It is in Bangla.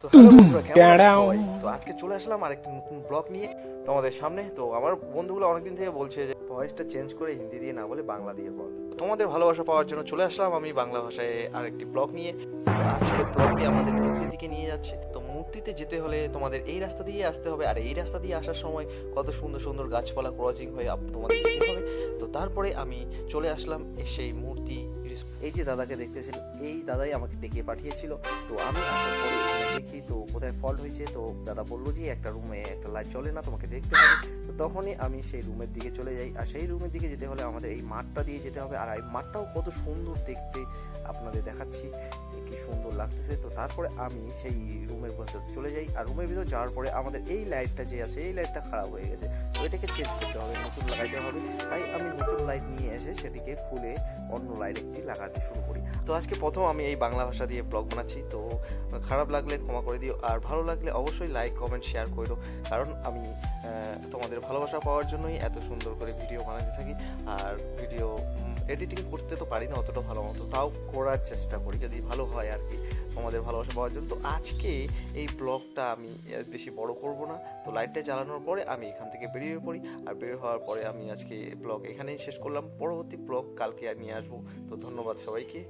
তো হ্যালো বন্ধুরা, কেমন আছো সবাই? তো আজকে চলে আসলাম আরেকটি নতুন ব্লগ নিয়ে তোমাদের সামনে। তো আমার বন্ধুগুলো অনেকদিন থেকে বলছে যে ভয়েসটা চেঞ্জ করে হিন্দি দিয়ে না বলে বাংলা দিয়ে বল। তোমাদের ভালোবাসা পাওয়ার জন্য চলে আসলাম আমি বাংলা ভাষায় আরেকটি ব্লগ নিয়ে। তো আজকের ব্লগটি আমাদের মূর্তির দিকে নিয়ে যাচ্ছে। তো মূর্তিতে যেতে হলে তোমাদের এই রাস্তা দিয়ে আসতে হবে, আর এই রাস্তা দিয়ে আসার সময় কত সুন্দর সুন্দর গাছপালা ক্রসিং হয়ে তোমাদের যেতে হবে। তো তারপরে আমি চলে আসলাম সেই মূর্তি। এই যে দাদাকে দেখতেছেন, এই দাদাই আমাকে ডেকে পাঠিয়েছিল। তো আমি আসার পরে এখানে দেখি তো কোথায় ফল্ট হয়েছে। তো দাদা বললো যে একটা রুমে একটা লাইট জ্বলে না, তোমাকে দেখতে হবে। তো তখনই আমি সেই রুমের দিকে চলে যাই, আর সেই রুমের দিকে যেতে হলে আমাদের এই মাঠটা দিয়ে যেতে হবে। আর এই মাঠটাও কত সুন্দর দেখতে, আপনাদের দেখাচ্ছি কি সুন্দর লাগতেছে। তো তারপরে আমি সেই রুমের ভিতর চলে যাই, আর রুমের ভিতর যাওয়ার পরে আমাদের এই লাইটটা যে আছে এই লাইটটা খারাপ হয়ে গেছে। তো এটাকে চেঞ্জ করতে হবে, নতুন লাগাইতে হবে। তাই আমি নতুন লাইট নিয়ে এসে সেটিকে খুলে অন্য লাইট একটি লাগাতে শুরু করি। তো আজকে প্রথম আমি এই বাংলা ভাষা দিয়ে ব্লগ বানাচ্ছি। তো খারাপ লাগলে ক্ষমা করে দিও, আর ভালো লাগলে অবশ্যই লাইক কমেন্ট শেয়ার করো। কারণ আমি তোমাদের ভালোবাসা পাওয়ার জন্যই এত সুন্দর করে ভিডিও বানাতে থাকি। আর ভিডিও এডিটিং করতে তো পারি না অতটা ভালো মতো, তাও করার চেষ্টা করি যদি ভালো হয় আর কি, তোমাদের ভালোবাসা পাওয়ার জন্য। তো আজকে এই ব্লগটা আমি বেশি বড় করব না। তো লাইটটা জ্বালানোর পরে আমি এখান থেকে বেরিয়ে পড়ি, আর বের হওয়ার পরে আমি আজকে ব্লগ এখানেই শেষ করলাম। পরবর্তী ব্লগ কালকে আর নিয়ে আসবো। তো ধন্যবাদ সবাইকে।